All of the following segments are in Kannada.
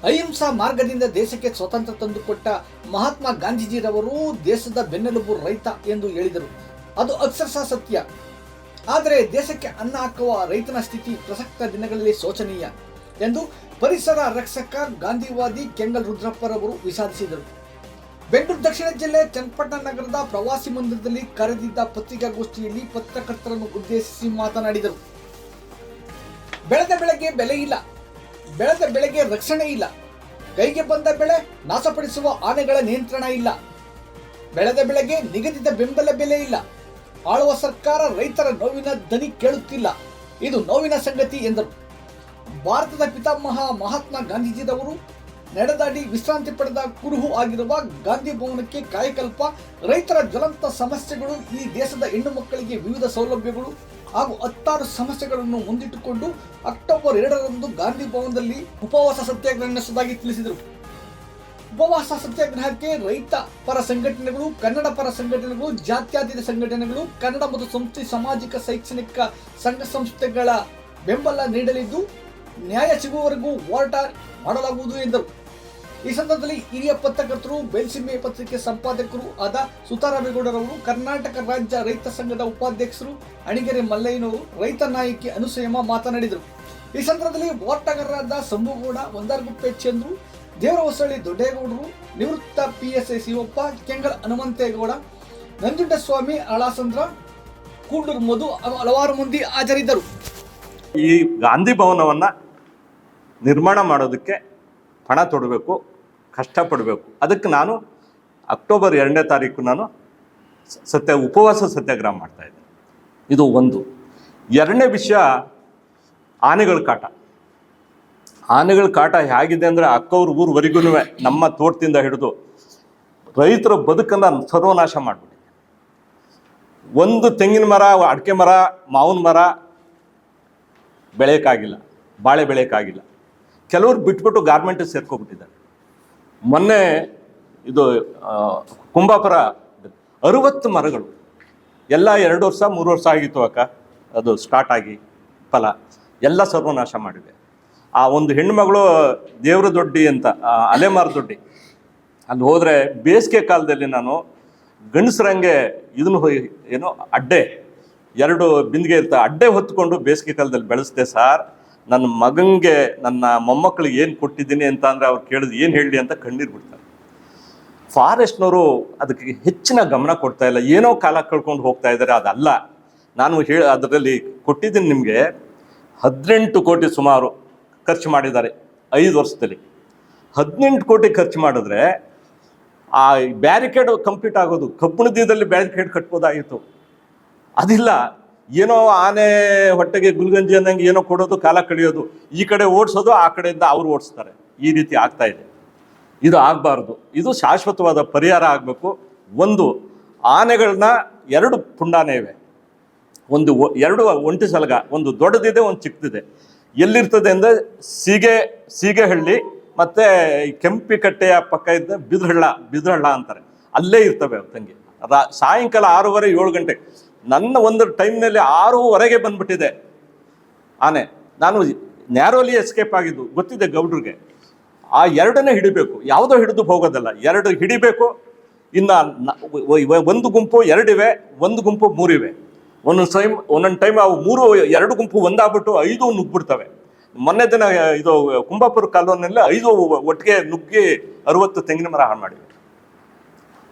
ಅಹಿಂಸಾ ಮಾರ್ಗದಿಂದ ದೇಶಕ್ಕೆ ಸ್ವಾತಂತ್ರ್ಯ ತಂದುಕೊಟ್ಟ ಮಹಾತ್ಮ ಗಾಂಧೀಜಿರವರು ದೇಶದ ಬೆನ್ನೆಲುಬು ರೈತ ಎಂದು ಹೇಳಿದರು. ಅದು ಅಕ್ಷರಶಃ ಸತ್ಯ. ಆದರೆ ದೇಶಕ್ಕೆ ಅನ್ನ ಹಾಕುವ ರೈತನ ಸ್ಥಿತಿ ಪ್ರಸಕ್ತ ದಿನಗಳಲ್ಲಿ ಶೋಚನೀಯ ಎಂದು ಪರಿಸರ ರಕ್ಷಕ ಗಾಂಧಿವಾದಿ ಕೆಂಗಲ್ ರುದ್ರಪ್ಪರವರು ವಿಷಾದಿಸಿದರು. ಬೆಂಗಳೂರು ದಕ್ಷಿಣ ಜಿಲ್ಲೆ ಚನ್ನಪಟ್ಟಣ ನಗರದ ಪ್ರವಾಸಿ ಮಂದಿರದಲ್ಲಿ ಕರೆದಿದ್ದ ಪತ್ರಿಕಾಗೋಷ್ಠಿಯಲ್ಲಿ ಪತ್ರಕರ್ತರನ್ನು ಉದ್ದೇಶಿಸಿ ಮಾತನಾಡಿದರು. ಬೆಳೆದ ಬೆಳೆಗೆ ಬೆಲೆ ಇಲ್ಲ, ಬೆಳೆದ ಬೆಳೆಗೆ ರಕ್ಷಣೆ ಇಲ್ಲ, ಕೈಗೆ ಬಂದ ಬೆಳೆ ನಾಶಪಡಿಸುವ ಆನೆಗಳ ನಿಯಂತ್ರಣ ಇಲ್ಲ, ಬೆಳೆದ ಬೆಳೆಗೆ ನಿಗದಿತ ಬೆಂಬಲ ಬೆಲೆ ಇಲ್ಲ, ಆಳುವ ಸರ್ಕಾರ ರೈತರ ನೋವಿನ ದನಿ ಕೇಳುತ್ತಿಲ್ಲ. ಇದು ನೋವಿನ ಸಂಗತಿ ಎಂದರು. ಭಾರತದ ಪಿತಾಮಹ ಮಹಾತ್ಮ ಗಾಂಧೀಜಿರವರು ನಡೆದಾಡಿ ವಿಶ್ರಾಂತಿ ಪಡೆದ ಕುರುಹು ಆಗಿರುವ ಗಾಂಧಿ ಭವನಕ್ಕೆ ಕಾಯಕಲ್ಪ ರೈತರ ಜ್ವಲಂತ ಸಮಸ್ಯೆಗಳು, ಈ ದೇಶದ ಹೆಣ್ಣು ಮಕ್ಕಳಿಗೆ ವಿವಿಧ ಸೌಲಭ್ಯಗಳು ಹಾಗೂ 16 ಸಮಸ್ಯೆಗಳನ್ನು ಮುಂದಿಟ್ಟುಕೊಂಡು ಅಕ್ಟೋಬರ್ 2ರಂದು ಗಾಂಧಿ ಭವನದಲ್ಲಿ ಉಪವಾಸ ಸತ್ಯಾಗ್ರಹ ನಡೆಸುವುದಾಗಿ ತಿಳಿಸಿದರು. ಉಪವಾಸ ಸತ್ಯಾಗ್ರಹಕ್ಕೆ ರೈತ ಪರ ಸಂಘಟನೆಗಳು, ಕನ್ನಡ ಪರ ಸಂಘಟನೆಗಳು, ಜಾತ್ಯತೀತ ಸಂಘಟನೆಗಳು, ಕನ್ನಡ ಮತ್ತು ಸಂಸ್ಥೆ ಸಾಮಾಜಿಕ ಶೈಕ್ಷಣಿಕ ಸಂಘ ಸಂಸ್ಥೆಗಳ ಬೆಂಬಲ ನೀಡಲಿದ್ದು, ನ್ಯಾಯ ಸಿಗುವವರೆಗೂ ಹೋರಾಟ ಮಾಡಲಾಗುವುದು ಎಂದರು. ಈ ಸಂದರ್ಭದಲ್ಲಿ ಹಿರಿಯ ಪತ್ರಕರ್ತರು, ಬಯಲುಸೀಮೆ ಪತ್ರಿಕೆ ಸಂಪಾದಕರು ಆದ ಸುತಾರಾಮೇಗೌಡರವರು, ಕರ್ನಾಟಕ ರಾಜ್ಯ ರೈತ ಸಂಘದ ಉಪಾಧ್ಯಕ್ಷರು ಅಣಿಗೆರೆ ಮಲ್ಲಯ್ಯನವರು, ರೈತ ನಾಯಕಿ ಅನುಸಯಮ್ಮ ಮಾತನಾಡಿದರು. ಈ ಸಂದರ್ಭದಲ್ಲಿ ಹೋರಾಟಗಾರರಾದ ಸಂಭುಗೌಡ, ಒಂದಾರ್ಗುಪ್ಪೆ ಚಂದ್ರು, ದೇವರಹೊಸಳ್ಳಿ ದೊಡ್ಡೇಗೌಡರು, ನಿವೃತ್ತ PSI ಶಿವಪ್ಪ, ಕೆಂಗಲ್ ಹನುಮಂತೇಗೌಡ, ನಂಜುಂಡಸ್ವಾಮಿ, ಅಳಾಸಂದ್ರ, ಕೂಡೂರು ಮಧು ಹಾಗೂ ಹಲವಾರು ಮಂದಿ ಹಾಜರಿದ್ದರು. ಈ ಗಾಂಧಿ ಭವನವನ್ನು ನಿರ್ಮಾಣ ಮಾಡೋದಕ್ಕೆ ಹಣ ತೊಡಬೇಕು, ಕಷ್ಟಪಡಬೇಕು. ಅದಕ್ಕೆ ನಾನು ಅಕ್ಟೋಬರ್ 2ನೇ ತಾರೀಕು ನಾನು ಉಪವಾಸ ಸತ್ಯಾಗ್ರಹ ಮಾಡ್ತಾಯಿದ್ದೆ. ಇದು ಒಂದು. ಎರಡನೇ ವಿಷಯ, ಆನೆಗಳ ಕಾಟ. ಆನೆಗಳ ಕಾಟ ಹೇಗಿದೆ ಅಂದರೆ ಅಕ್ಕವ್ರ ಊರುವರೆಗೂ ನಮ್ಮ ತೋಟದಿಂದ ಹಿಡಿದು ರೈತರ ಬದುಕನ್ನು ಸರ್ವನಾಶ ಮಾಡಿಬಿಟ್ಟಿದೆ. ಒಂದು ತೆಂಗಿನ ಮರ, ಅಡಿಕೆ ಮರ, ಮಾವಿನ ಮರ ಬೆಳೆಯೋಕ್ಕಾಗಿಲ್ಲ, ಬಾಳೆ ಬೆಳೆಯೋಕ್ಕಾಗಿಲ್ಲ. ಕೆಲವರು ಬಿಟ್ಬಿಟ್ಟು ಗಾರ್ಮೆಂಟಿಗೆ ಸೇರ್ಕೊಬಿಟ್ಟಿದ್ದಾರೆ. ಮೊನ್ನೆ ಇದು ಕುಂಬಾಪುರ 60 ಮರಗಳು ಎಲ್ಲ 2 ವರ್ಷ 3 ವರ್ಷ ಆಗಿತ್ತು ಅಕ್ಕ, ಅದು ಸ್ಟಾರ್ಟ್ ಆಗಿ ಫಲ ಎಲ್ಲ ಸರ್ವನಾಶ ಮಾಡಿದೆ. ಆ ಒಂದು ಹೆಣ್ಣುಮಗಳು ದೇವ್ರ ದೊಡ್ಡಿ ಅಂತ ಅಲೆಮಾರ ದೊಡ್ಡಿ, ಅಲ್ಲಿ ಹೋದರೆ ಬೇಸಿಗೆ ಕಾಲದಲ್ಲಿ ನಾನು ಗಂಡಸರಂಗೆ ಇದನ್ನು ಏನೋ ಅಡ್ಡೆ 2 ಬಿಂದಿಗೆ ಇರ್ತಾ ಅಡ್ಡೆ ಹೊತ್ಕೊಂಡು ಬೇಸಿಗೆ ಕಾಲದಲ್ಲಿ ಬೆಳೆಸ್ದೆ ಸಾರ್. ನನ್ನ ಮಗನಿಗೆ, ನನ್ನ ಮೊಮ್ಮಕ್ಕಳಿಗೆ ಏನು ಕೊಟ್ಟಿದ್ದೀನಿ ಅಂತ ಅಂದರೆ ಅವ್ರು ಕೇಳಿದ್ರು ಏನು ಹೇಳಲಿ ಅಂತ ಕಣ್ಣೀರು ಬಿಡ್ತಾರೆ. ಫಾರೆಸ್ಟ್ನವರು ಅದಕ್ಕೆ ಹೆಚ್ಚಿನ ಗಮನ ಕೊಡ್ತಾ ಇಲ್ಲ, ಏನೋ ಕಾಲ ಕಳ್ಕೊಂಡು ಹೋಗ್ತಾ ಇದ್ದಾರೆ. ಅದಲ್ಲ, ನಾನು ಅದರಲ್ಲಿ ಕೊಟ್ಟಿದ್ದೀನಿ ನಿಮಗೆ 18 ಕೋಟಿ ಸುಮಾರು ಖರ್ಚು ಮಾಡಿದ್ದಾರೆ 5 ವರ್ಷದಲ್ಲಿ. 18 ಕೋಟಿ ಖರ್ಚು ಮಾಡಿದ್ರೆ ಆ ಬ್ಯಾರಿಕೇಡ್ ಕಂಪ್ಲೀಟ್ ಆಗೋದು, ಕಬ್ಬಣದಲ್ಲಿ ಬ್ಯಾರಿಕೇಡ್ ಕಟ್ಬೋದಾಗಿತ್ತು. ಅದಿಲ್ಲ, ಏನೋ ಆನೆ ಹೊಟ್ಟೆಗೆ ಗುಲ್ಗಂಜಿ ಅನ್ನಂಗೆ ಏನೋ ಕೊಡೋದು, ಕಾಲ ಕಳಿಯೋದು, ಈ ಕಡೆ ಓಡಿಸೋದು, ಆ ಕಡೆಯಿಂದ ಅವ್ರು ಓಡಿಸ್ತಾರೆ. ಈ ರೀತಿ ಆಗ್ತಾ ಇದೆ. ಇದು ಆಗಬಾರ್ದು. ಇದು ಶಾಶ್ವತವಾದ ಪರಿಹಾರ ಆಗಬೇಕು. ಒಂದು, ಆನೆಗಳನ್ನ 2 ಪುಂಡಾನೆ ಇವೆ, ಒಂದು 2 ಒಂಟಿ ಸಲಗ, ಒಂದು ದೊಡ್ಡದಿದೆ, ಒಂದು ಚಿಕ್ಕದಿದೆ. ಎಲ್ಲಿರ್ತದೆ ಅಂದರೆ ಸೀಗೆಹಳ್ಳಿ ಮತ್ತು ಕೆಂಪಿಕಟ್ಟೆಯ ಪಕ್ಕ ಇದ್ದ ಬಿದ್ರಹಳ್ಳ ಅಂತಾರೆ, ಅಲ್ಲೇ ಇರ್ತವೆ ಅವು ತಂಗಿ. ಸಾಯಂಕಾಲ 6:30 7 ಗಂಟೆ. ನನ್ನ ಒಂದು ಟೈಮ್ನಲ್ಲಿ 6:30ಗೆ ಬಂದ್ಬಿಟ್ಟಿದೆ ಆನೆ. ನಾನು ನ್ಯಾರೋಲಿ ಎಸ್ಕೇಪ್ ಆಗಿದ್ದು ಗೊತ್ತಿದೆ ಗೌಡ್ರಿಗೆ. ಆ 2ನೇ ಹಿಡಿಬೇಕು, ಯಾವುದೋ ಹಿಡಿದು ಹೋಗೋದಲ್ಲ, 2 ಹಿಡಿಬೇಕು. ಇನ್ನು ಒಂದು ಗುಂಪು 2 ಇವೆ, ಒಂದು ಗುಂಪು 3 ಇವೆ. ಒಂದೊಂದು ಟೈಮ್ ಅವು 2 ಗುಂಪು ಒಂದಾಗ್ಬಿಟ್ಟು 5 ನುಗ್ಬಿಡ್ತವೆ. ಮೊನ್ನೆ ದಿನ ಇದು ಕುಂಬಾಪುರ ಕಾಲೋನಿಯಲ್ಲಿ 5 ಒಟ್ಟಿಗೆ ನುಗ್ಗಿ 60 ತೆಂಗಿನ ಮರ ಹಾಳು ಮಾಡಿವೆ.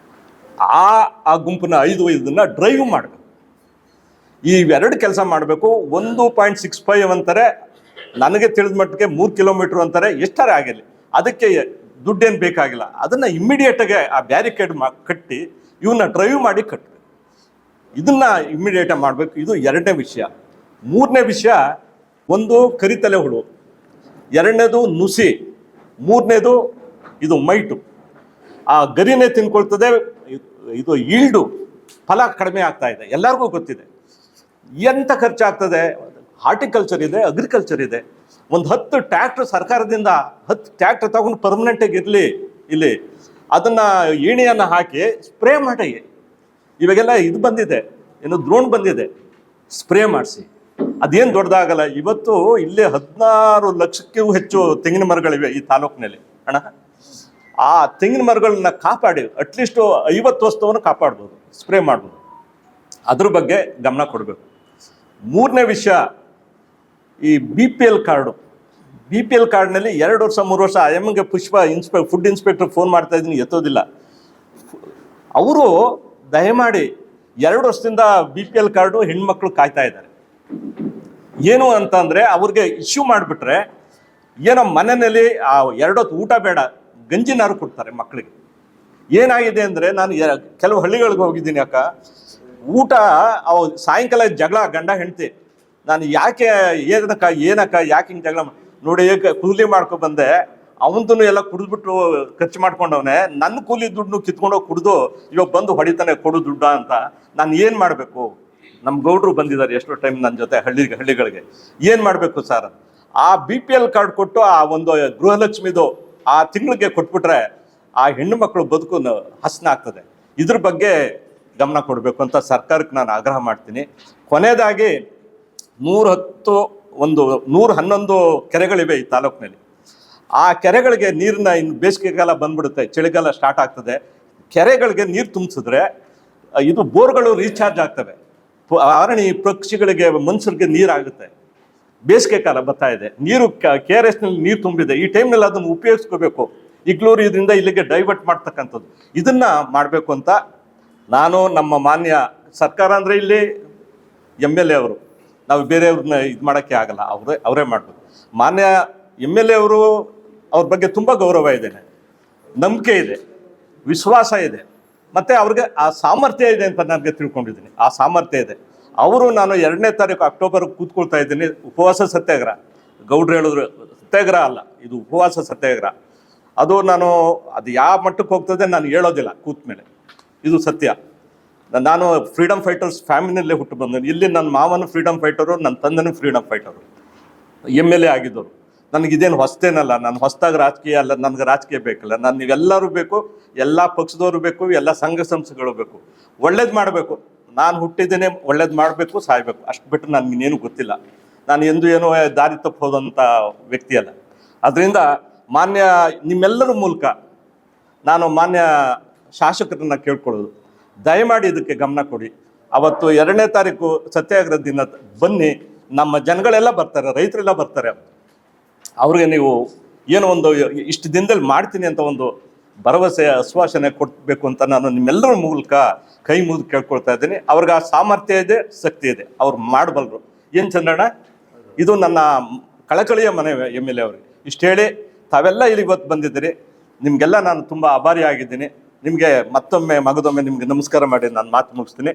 ಆ ಗುಂಪಿನ 5 ಇದನ್ನ ಡ್ರೈವ್ ಮಾಡಬೇಕು. ಈ 2 ಕೆಲಸ ಮಾಡಬೇಕು. 1.65 ಅಂತಾರೆ, ನನಗೆ ತಿಳಿದ ಮಟ್ಟಿಗೆ 3 ಕಿಲೋಮೀಟ್ರ್ ಅಂತಾರೆ. ಎಷ್ಟಾರೆ ಆಗಿರಲಿ, ಅದಕ್ಕೆ ದುಡ್ಡೇನು ಬೇಕಾಗಿಲ್ಲ. ಅದನ್ನು ಇಮ್ಮಿಡಿಯೇಟಾಗಿ ಆ ಬ್ಯಾರಿಕೇಡ್ ಕಟ್ಟಿ ಇವನ್ನ ಡ್ರೈವ್ ಮಾಡಿ ಕಟ್ಟಬೇಕು. ಇದನ್ನು ಇಮ್ಮಿಡಿಯೇಟಾಗಿ ಮಾಡಬೇಕು. ಇದು 2ನೇ ವಿಷಯ. 3ನೇ ವಿಷಯ, ಒಂದು ಕರಿತಲೆ ಹುಳು, 2ನೇದು ನುಸಿ, 3ನೇದು ಇದು ಮೈಟು. ಆ ಗರಿನೇ ತಿನ್ಕೊಳ್ತದೆ. ಇದು ಈಲ್ಡು, ಫಲ ಕಡಿಮೆ ಆಗ್ತಾ ಇದೆ, ಎಲ್ಲರಿಗೂ ಗೊತ್ತಿದೆ. ಎಂಥ ಖರ್ಚಾಗ್ತದೆ. ಹಾರ್ಟಿಕಲ್ಚರ್ ಇದೆ, ಅಗ್ರಿಕಲ್ಚರ್ ಇದೆ. ಒಂದು 10 ಟ್ರ್ಯಾಕ್ಟರ್ ಸರ್ಕಾರದಿಂದ 10 ಟ್ರ್ಯಾಕ್ಟರ್ ತಗೊಂಡು ಪರ್ಮನೆಂಟಾಗಿ ಇರಲಿ ಇಲ್ಲಿ, ಅದನ್ನು ಏಣಿಯನ್ನು ಹಾಕಿ ಸ್ಪ್ರೇ ಮಾಡಿ. ಇವಾಗೆಲ್ಲ ಇದು ಬಂದಿದೆ, ಏನು ಡ್ರೋನ್ ಬಂದಿದೆ, ಸ್ಪ್ರೇ ಮಾಡಿಸಿ ಅದೇನು ದೊಡ್ಡದಾಗಲ್ಲ. ಇವತ್ತು ಇಲ್ಲೇ 16 ಲಕ್ಷಕ್ಕೂ ಹೆಚ್ಚು ತೆಂಗಿನ ಮರಗಳಿವೆ ಈ ತಾಲೂಕಿನಲ್ಲಿ ಅಣ್ಣ. ಆ ತೆಂಗಿನ ಮರಗಳನ್ನ ಕಾಪಾಡಿ ಅಟ್ಲೀಸ್ಟ್ 50 ವರ್ಷವನ್ನು ಕಾಪಾಡ್ಬೋದು, ಸ್ಪ್ರೇ ಮಾಡ್ಬೋದು. ಅದ್ರ ಬಗ್ಗೆ ಗಮನ ಕೊಡಬೇಕು. ಮೂರನೇ ವಿಷಯ, ಈ BPL ಕಾರ್ಡು. BPL ಕಾರ್ಡ್ನಲ್ಲಿ 2 ವರ್ಷ 3 ವರ್ಷ ಎಮ್ಗೆ ಫುಡ್ ಇನ್ಸ್ಪೆಕ್ಟರ್ ಫೋನ್ ಮಾಡ್ತಾ ಇದ್ದೀನಿ, ಎತ್ತೋದಿಲ್ಲ. ಅವರು ದಯಮಾಡಿ 2 ವರ್ಷದಿಂದ BPL ಕಾರ್ಡು ಹೆಣ್ಮಕ್ಳು ಕಾಯ್ತಾ ಇದ್ದಾರೆ. ಏನು ಅಂತಂದರೆ ಅವ್ರಿಗೆ ಇಶ್ಯೂ ಮಾಡಿಬಿಟ್ರೆ ಏನೋ ಮನೆಯಲ್ಲಿ 2 ಹೊತ್ತು ಊಟ ಬೇಡ, ಗಂಜಿನಾರು ಕೊಡ್ತಾರೆ ಮಕ್ಕಳಿಗೆ. ಏನಾಗಿದೆ ಅಂದರೆ, ನಾನು ಕೆಲವು ಹಳ್ಳಿಗಳಿಗೆ ಹೋಗಿದ್ದೀನಿ ಅಕ್ಕ, ಊಟ ಸಾಯಂಕಾಲ ಜಗಳ ಗಂಡ ಹೆಂಡ್ತಿ, ನಾನು ಯಾಕೆ ಏನಕ್ಕ ಯಾಕೆ ಹಿಂಗೆ ಜಗಳ ನೋಡಿ ಕೂಲಿ ಮಾಡ್ಕೊ ಬಂದೆ, ಅವನದನ್ನು ಎಲ್ಲ ಕುಡಿದ್ಬಿಟ್ಟು ಖರ್ಚು ಮಾಡ್ಕೊಂಡವನೆ, ನನ್ನ ಕೂಲಿ ದುಡ್ಡು ಕಿತ್ಕೊಂಡೋಗಿ ಕುಡಿದು ಇವಾಗ ಬಂದು ಹೊಡಿತಾನೆ ಕೊಡು ದುಡ್ಡ ಅಂತ. ನಾನು ಏನು ಮಾಡಬೇಕು? ನಮ್ಮ ಗೌಡ್ರು ಬಂದಿದ್ದಾರೆ ಎಷ್ಟೋ ಟೈಮ್ ನನ್ನ ಜೊತೆ ಹಳ್ಳಿಗಳಿಗೆ. ಏನು ಮಾಡಬೇಕು ಸರ್? ಆ BPL ಕಾರ್ಡ್ ಕೊಟ್ಟು ಆ ಒಂದು ಗೃಹಲಕ್ಷ್ಮಿದು ಆ ತಿಂಗಳಿಗೆ ಕೊಟ್ಬಿಟ್ರೆ ಆ ಹೆಣ್ಣು ಮಕ್ಕಳು ಬದುಕು ಹಸನ ಆಗ್ತದೆ. ಇದ್ರ ಬಗ್ಗೆ ಗಮನ ಕೊಡಬೇಕು ಅಂತ ಸರ್ಕಾರಕ್ಕೆ ನಾನು ಆಗ್ರಹ ಮಾಡ್ತೀನಿ. ಕೊನೆಯದಾಗಿ 111 ಕೆರೆಗಳಿವೆ ಈ ತಾಲೂಕಿನಲ್ಲಿ. ಆ ಕೆರೆಗಳಿಗೆ ನೀರನ್ನ ಇನ್ನು ಬೇಸಿಗೆಗಾಲ ಬಂದ್ಬಿಡುತ್ತೆ, ಚಳಿಗಾಲ ಸ್ಟಾರ್ಟ್ ಆಗ್ತದೆ. ಕೆರೆಗಳಿಗೆ ನೀರು ತುಂಬಿಸಿದ್ರೆ ಇದು ಬೋರ್ಗಳು ರೀಚಾರ್ಜ್ ಆಗ್ತವೆ, ಅರಣ್ಯ ಪಕ್ಷಿಗಳಿಗೆ ಮನುಷ್ಯರಿಗೆ ನೀರಾಗುತ್ತೆ. ಬೇಸಿಗೆ ಕಾಲ ಬರ್ತಾ ಇದೆ, ನೀರು KRSನಲ್ಲಿ ನೀರು ತುಂಬಿದೆ. ಈ ಟೈಮ್ನಲ್ಲಿ ಅದನ್ನು ಉಪಯೋಗಿಸ್ಕೋಬೇಕು. ಇಗ್ಲೂರು ಇದರಿಂದ ಇಲ್ಲಿಗೆ ಡೈವರ್ಟ್ ಮಾಡ್ತಕ್ಕಂಥದ್ದು ಇದನ್ನ ಮಾಡಬೇಕು ಅಂತ ನಾನು ನಮ್ಮ ಮಾನ್ಯ ಸರ್ಕಾರ ಅಂದರೆ ಇಲ್ಲಿ MLA ಅವರು, ನಾವು ಬೇರೆಯವ್ರನ್ನ ಇದು ಮಾಡೋಕ್ಕೆ ಆಗಲ್ಲ, ಅವರೇ ಮಾಡಬೇಕು. ಮಾನ್ಯ MLA ಅವರು, ಅವ್ರ ಬಗ್ಗೆ ತುಂಬ ಗೌರವ ಇದೆ, ನಂಬಿಕೆ ಇದೆ, ವಿಶ್ವಾಸ ಇದೆ, ಮತ್ತು ಅವ್ರಿಗೆ ಆ ಸಾಮರ್ಥ್ಯ ಇದೆ ಅಂತ ನನಗೆ ತಿಳ್ಕೊಂಡಿದ್ದೀನಿ. ಆ ಸಾಮರ್ಥ್ಯ ಇದೆ. ಅವರು ನಾನು 2ನೇ ತಾರೀಕು ಅಕ್ಟೋಬರ್ ಕೂತ್ಕೊಳ್ತಾ ಇದ್ದೀನಿ. ಉಪವಾಸ ಸತ್ಯಾಗ್ರಹ, ಗೌಡ್ರು ಹೇಳಿದ್ರು ಸತ್ಯಾಗ್ರಹ ಅಲ್ಲ, ಇದು ಉಪವಾಸ ಸತ್ಯಾಗ್ರಹ. ಅದು ಯಾವ ಮಟ್ಟಕ್ಕೆ ಹೋಗ್ತದೆ ನಾನು ಹೇಳೋದಿಲ್ಲ ಕೂತ ಮೇಲೆ, ಇದು ಸತ್ಯ. ನಾನು ಫ್ರೀಡಮ್ ಫೈಟರ್ಸ್ ಫ್ಯಾಮಿಲಿಯಲ್ಲೇ ಹುಟ್ಟು ಬಂದನು. ಇಲ್ಲಿ ನನ್ನ ಮಾವನು ಫ್ರೀಡಮ್ ಫೈಟರು, ನನ್ನ ತಂದೆನೂ ಫ್ರೀಡಮ್ ಫೈಟರು, MLA ಆಗಿದ್ದವರು. ನನಗಿದೇನು ಹೊಸತೇನಲ್ಲ, ನಾನು ಹೊಸದಾಗಿ ರಾಜಕೀಯ ಅಲ್ಲ, ನನಗೆ ರಾಜಕೀಯ ಬೇಕಲ್ಲ, ನೀವೆಲ್ಲರೂ ಬೇಕು, ಎಲ್ಲ ಪಕ್ಷದವರು ಬೇಕು, ಎಲ್ಲ ಸಂಘ ಸಂಸ್ಥೆಗಳು ಬೇಕು. ಒಳ್ಳೇದು ಮಾಡಬೇಕು. ನಾನು ಹುಟ್ಟಿದ್ದೇನೆ ಒಳ್ಳೇದು ಮಾಡಬೇಕು, ಸಾಯಬೇಕು, ಅಷ್ಟು ಬಿಟ್ಟು ನನಗಿನ್ನೇನು ಗೊತ್ತಿಲ್ಲ. ನಾನು ಏನೋ ದಾರಿ ತಪ್ಪು ಹೋದಂಥ ವ್ಯಕ್ತಿ ಅಲ್ಲ. ಅದರಿಂದ ಮಾನ್ಯ ನಿಮ್ಮೆಲ್ಲರ ಮೂಲಕ ನಾನು ಮಾನ್ಯ ಶಾಸಕರನ್ನ ಕೇಳ್ಕೊಳ್ಳೋದು, ದಯಮಾಡಿ ಇದಕ್ಕೆ ಗಮನ ಕೊಡಿ. ಅವತ್ತು 2ನೇ ತಾರೀಕು ಸತ್ಯಾಗ್ರಹ ದಿನ ಬನ್ನಿ, ನಮ್ಮ ಜನಗಳೆಲ್ಲ ಬರ್ತಾರೆ, ರೈತರೆಲ್ಲ ಬರ್ತಾರೆ. ಅವ್ರಿಗೆ ನೀವು ಏನೋ ಒಂದು ಇಷ್ಟು ದಿನದಲ್ಲಿ ಮಾಡ್ತೀನಿ ಅಂತ ಒಂದು ಭರವಸೆ ಆಶ್ವಾಸನೆ ಕೊಡಬೇಕು ಅಂತ ನಾನು ನಿಮ್ಮೆಲ್ಲರ ಮೂಲಕ ಕೈ ಮುಗಿದು ಕೇಳ್ಕೊಳ್ತಾ ಇದ್ದೀನಿ. ಅವ್ರಿಗೆ ಆ ಸಾಮರ್ಥ್ಯ ಇದೆ, ಶಕ್ತಿ ಇದೆ, ಅವ್ರು ಮಾಡಬಲ್ಲರು. ಏನು ಚಂದ್ರಣ್ಣ, ಇದು ನನ್ನ ಕಳಕಳಿಯ ಮನೆ MLA ಅವ್ರಿಗೆ. ಇಷ್ಟು ಹೇಳಿ ತಾವೆಲ್ಲ ಇಲ್ಲಿ ಇವತ್ತು ಬಂದಿದ್ದೀರಿ, ನಿಮಗೆಲ್ಲ ನಾನು ತುಂಬ ಆಭಾರಿ ಆಗಿದ್ದೀನಿ. ನಿಮಗೆ ಮತ್ತೊಮ್ಮೆ ಮಗದೊಮ್ಮೆ ನಿಮಗೆ ನಮಸ್ಕಾರ ಮಾಡಿ ನಾನು ಮಾತು ಮುಗಿಸ್ತೀನಿ.